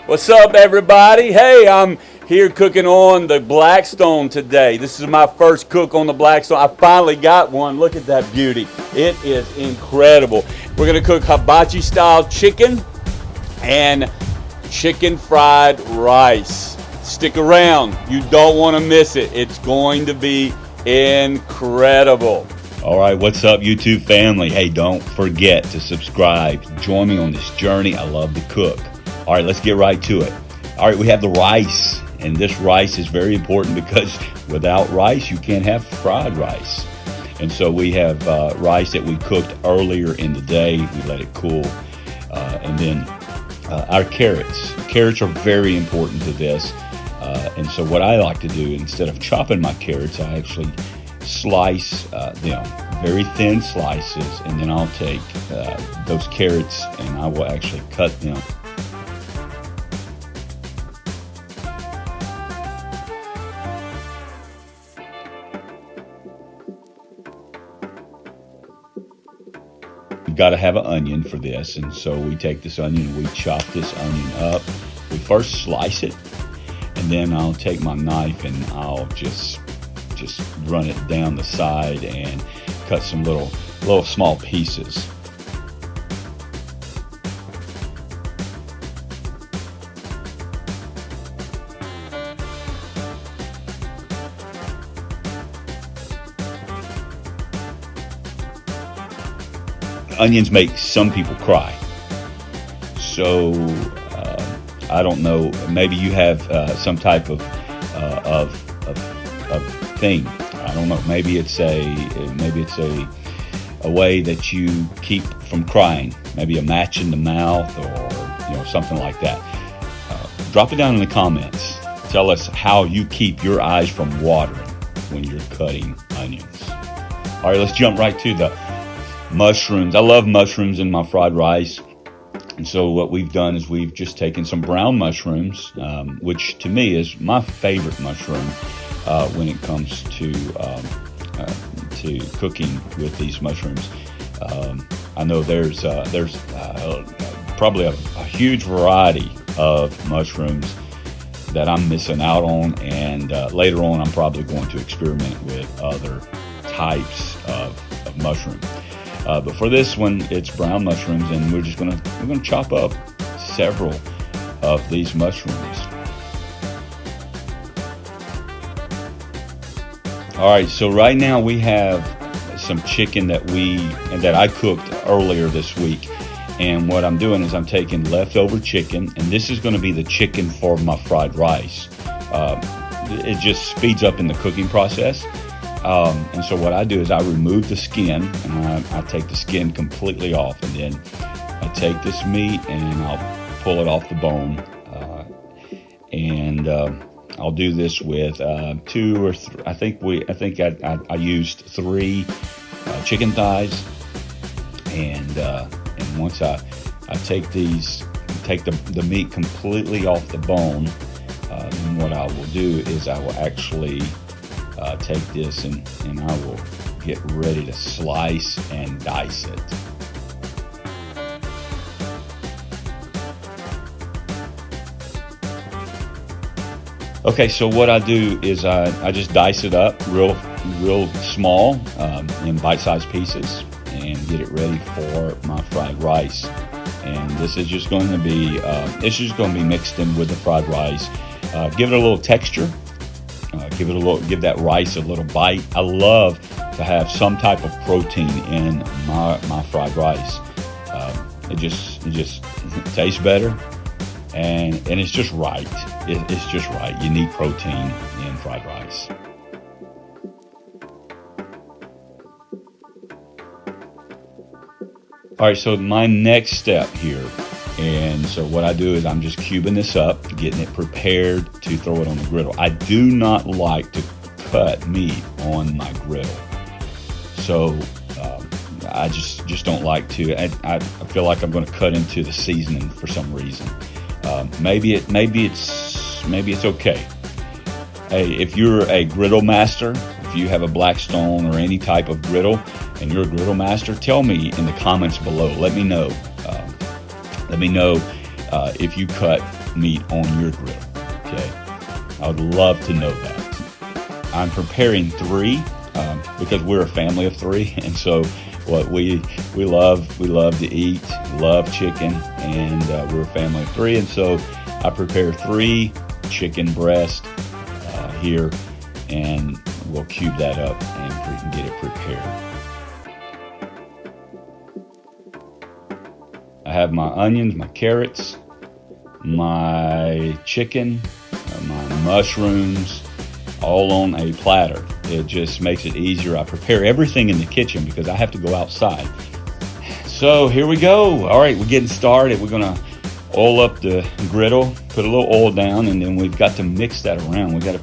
What's up, everybody? Hey, I'm here cooking on the Blackstone today. This is my first cook on the Blackstone. I finally got one. Look at that beauty. It is incredible. We're going to cook hibachi style chicken and chicken fried rice. Stick around. You don't want to miss it. It's going to be incredible. All right, what's up, YouTube family? Hey, don't forget to subscribe. Join me on this journey. I love to cook. All right, let's get right to it. All right, we have the rice, and this rice is very important because without rice, you can't have fried rice. And so we have rice that we cooked earlier in the day. We let it cool. And then our carrots. Carrots are very important to this. And so what I like to do, instead of chopping my carrots, I actually slice them very thin slices, and then I'll take those carrots and I will actually cut them. You've got to have an onion for this, and so we take this onion and we chop this onion up. We first slice it, and then I'll take my knife and I'll just run it down the side and cut some little small pieces. Onions make some people cry. So I don't know. Maybe you have some type of thing. I don't know. Maybe it's a way that you keep from crying. Maybe a match in the mouth, or something like that. Drop it down in the comments. Tell us how you keep your eyes from watering when you're cutting onions. All right, let's jump right to the mushrooms. I love mushrooms in my fried rice. And so what we've done is we've just taken some brown mushrooms, which to me is my favorite mushroom when it comes to cooking with these mushrooms. I know there's probably a huge variety of mushrooms that I'm missing out on, and later on I'm probably going to experiment with other types of mushroom. But for this one, it's brown mushrooms, and we're gonna chop up several of these mushrooms. All right, so right now we have some chicken that I cooked earlier this week, and what I'm doing is I'm taking leftover chicken, and this is going to be the chicken for my fried rice. It just speeds up in the cooking process. And so what I do is I remove the skin, and I take the skin completely off, and then I take this meat and I'll pull it off the bone, and I'll do this with 2 or 3. I think I used 3 chicken thighs, and once I take the meat completely off the bone, then what I will do is I will actually take this and I will get ready to slice and dice it. Okay, so what I do is I just dice it up real small in bite-sized pieces and get it ready for my fried rice. And this is just going to be mixed in with the fried rice. Give it a little texture. Give that rice a little bite. I love to have some type of protein in my fried rice. It just tastes better, and it's just right. It's just right. You need protein in fried rice. All right, so my next step here, and so what I do is I'm just cubing this up, getting it prepared to throw it on the griddle. I do not like to cut meat on my griddle, so I just don't like to. I feel like I'm going to cut into the seasoning for some reason. Maybe it's okay. Hey, if you're a griddle master, if you have a Blackstone or any type of griddle, and you're a griddle master, tell me in the comments below. Let me know. Let me know if you cut meat on your grill? Okay, I would love to know that. I'm preparing 3 because we're a family of 3, and so what we love to eat, love chicken, and we're a family of 3, and so I prepare 3 chicken breast here, and we'll cube that up and we can get it prepared. I have my onions, my carrots, my chicken, my mushrooms, all on a platter. It just makes it easier. I prepare everything in the kitchen because I have to go outside. So here we go. All right, we're getting started. We're gonna oil up the griddle, put a little oil down, and then we've got to mix that around. We got to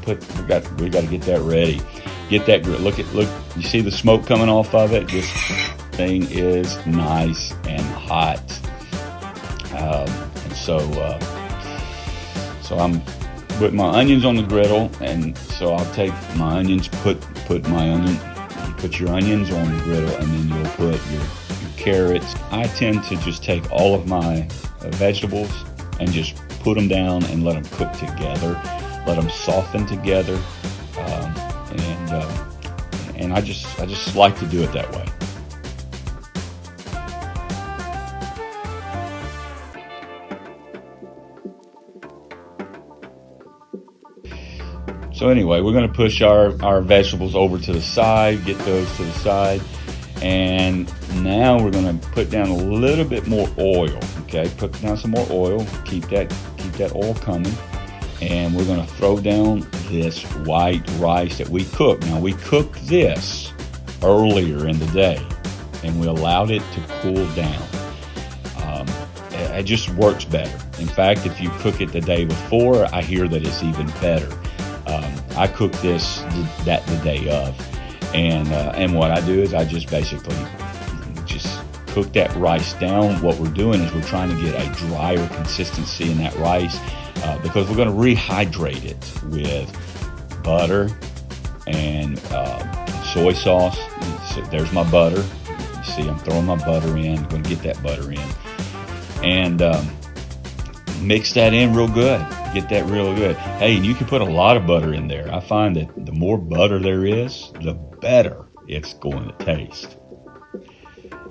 get that ready. Get that grill. Look, you see the smoke coming off of it? This thing is nice and hot. And so I'm putting my onions on the griddle, and so I'll take my onions, put your onions on the griddle, and then you'll put your carrots. I tend to just take all of my vegetables and just put them down and let them cook together, let them soften together, and I just like to do it that way. So anyway, we're going to push our vegetables over to the side, get those to the side, and now we're going to put down a little bit more oil. Okay, put down some more oil. Keep that oil coming, and we're going to throw down this white rice that we cooked. Now we cooked this earlier in the day, and we allowed it to cool down. It just works better. In fact, if you cook it the day before, I hear that it's even better. I cook this the day of, and what I do is I just basically just cook that rice down. What we're doing is we're trying to get a drier consistency in that rice because we're going to rehydrate it with butter and soy sauce. So there's my butter. You see, I'm throwing my butter in. I'm going to get that butter in, and mix that in real good. Get that real good. Hey, and you can put a lot of butter in there. I find that the more butter there is, the better it's going to taste.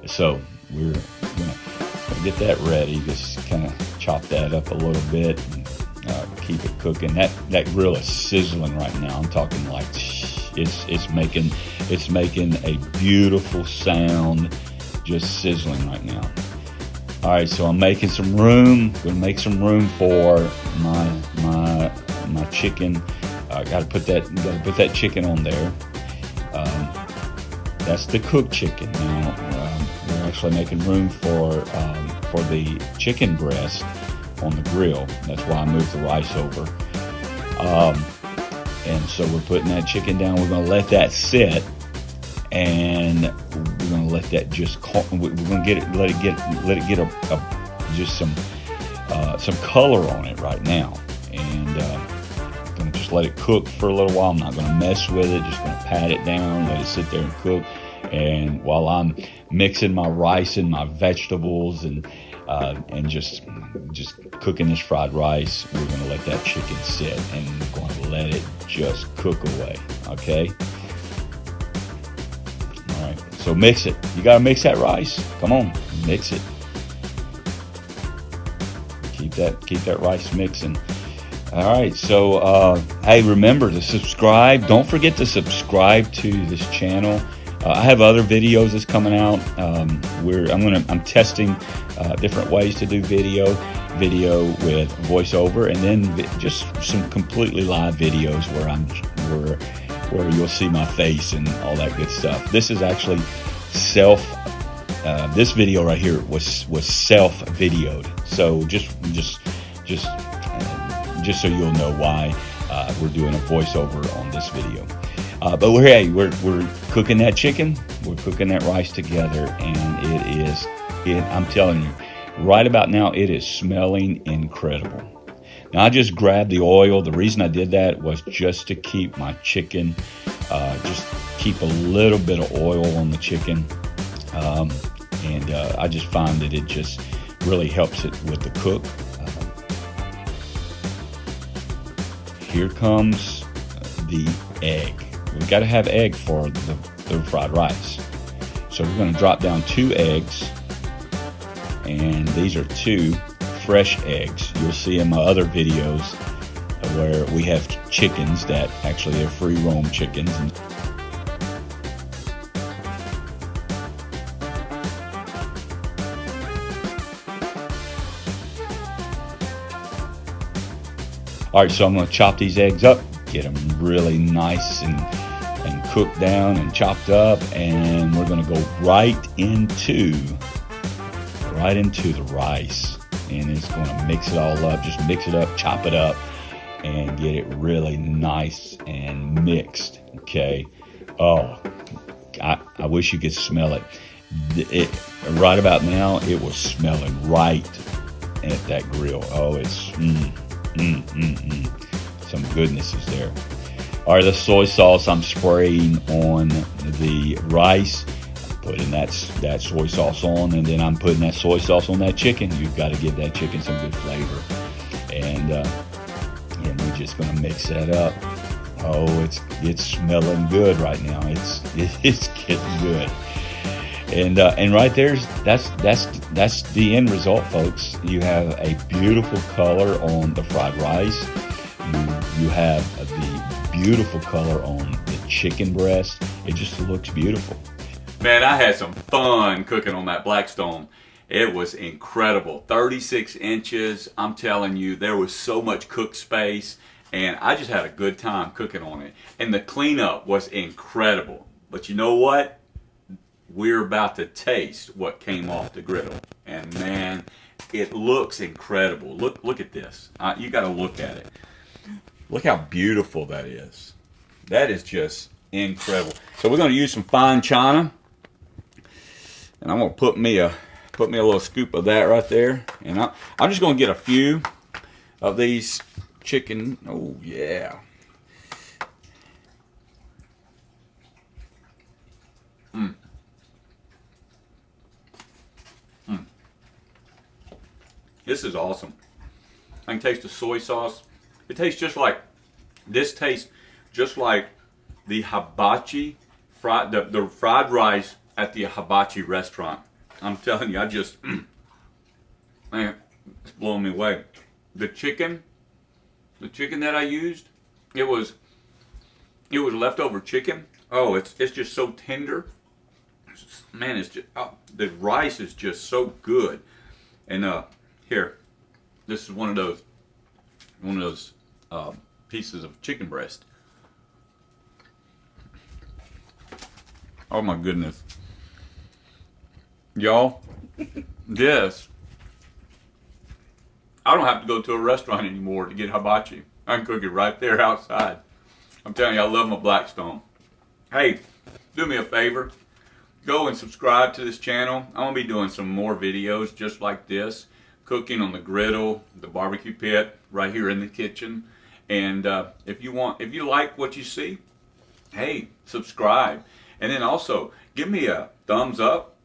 So we're gonna get that ready. Just kind of chop that up a little bit and keep it cooking. That grill is sizzling right now. I'm talking like it's making a beautiful sound, just sizzling right now. All right, so I'm making some room. Going to make some room for my chicken. Got to put that chicken on there. That's the cooked chicken. Now we're actually making room for the chicken breast on the grill. That's why I moved the rice over. And so we're putting that chicken down. We're going to let that sit. And we're going to let that just. We're going to let it get just some color on it right now, and I'm going to just let it cook for a little while. I'm not going to mess with it. Just going to pat it down, let it sit there and cook. And while I'm mixing my rice and my vegetables and just cooking this fried rice, we're going to let that chicken sit, and we're going to let it just cook away. Okay. All right, so mix it. You got to mix that rice. Come on, mix it. Keep that rice mixing. All right, so hey, remember to subscribe. Don't forget to subscribe to this channel. I have other videos that's coming out. I'm testing different ways to do video with voiceover, and then just some completely live videos where you'll see my face and all that good stuff. This is actually this video right here was self-videoed. So just so you'll know why we're doing a voiceover on this video. But we're cooking that chicken, we're cooking that rice together, and I'm telling you, right about now, it is smelling incredible. Now, I just grabbed the oil. The reason I did that was just to keep my chicken, just keep a little bit of oil on the chicken. And I just find that it just really helps it with the cook. here comes the egg. We've got to have egg for the fried rice. So we're going to drop down 2 eggs, and these are 2 fresh eggs. You'll see in my other videos where we have chickens that actually are free roam chickens. All right, so I'm going to chop these eggs up, get them really nice and cooked down and chopped up, and we're going to go right into the rice, and it's going to mix it all up. Just mix it up, chop it up, and get it really nice and mixed. Okay. Oh, I wish you could smell it. Right about now, it was smelling right at that grill. Oh, it's some goodness is there. All right, the soy sauce I'm spraying on the rice. I'm putting that soy sauce on, and then I'm putting that soy sauce on that chicken. You've got to give that chicken some good flavor, and we're just gonna mix that up. Oh, it's smelling good right now. It's getting good. And right there's that's the end result, folks. You have a beautiful color on the fried rice. You have the beautiful color on the chicken breast. It just looks beautiful. Man, I had some fun cooking on that Blackstone. It was incredible. 36 inches. I'm telling you, there was so much cook space, and I just had a good time cooking on it. And the cleanup was incredible. But you know what? We're about to taste what came off the griddle, and man, it looks incredible. Look at this. You got to look at it. Look how beautiful that is. That is just incredible. So we're going to use some fine china, and I'm going to put me a little scoop of that right there, and I'm just going to get a few of these chicken. Oh yeah. This is awesome. I can taste the soy sauce. It tastes just like, this tastes just like the hibachi, the fried rice at the hibachi restaurant. I'm telling you, man, it's blowing me away. The chicken that I used, it was leftover chicken. Oh, it's just so tender. Man, it's just, the rice is just so good. And here, this is one of those pieces of chicken breast. Oh my goodness, y'all, this, I don't have to go to a restaurant anymore to get hibachi. I can cook it right there outside. I'm telling you, I love my Blackstone. Hey, do me a favor, go and subscribe to this channel. I'm gonna be doing some more videos just like this, cooking on the griddle, the barbecue pit, right here in the kitchen. And if you like what you see, hey, subscribe. And then also, give me a thumbs up,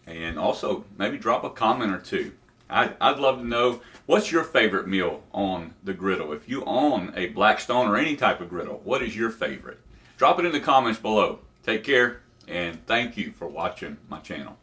and also maybe drop a comment or two. I'd love to know, what's your favorite meal on the griddle? If you own a Blackstone or any type of griddle, what is your favorite? Drop it in the comments below. Take care, and thank you for watching my channel.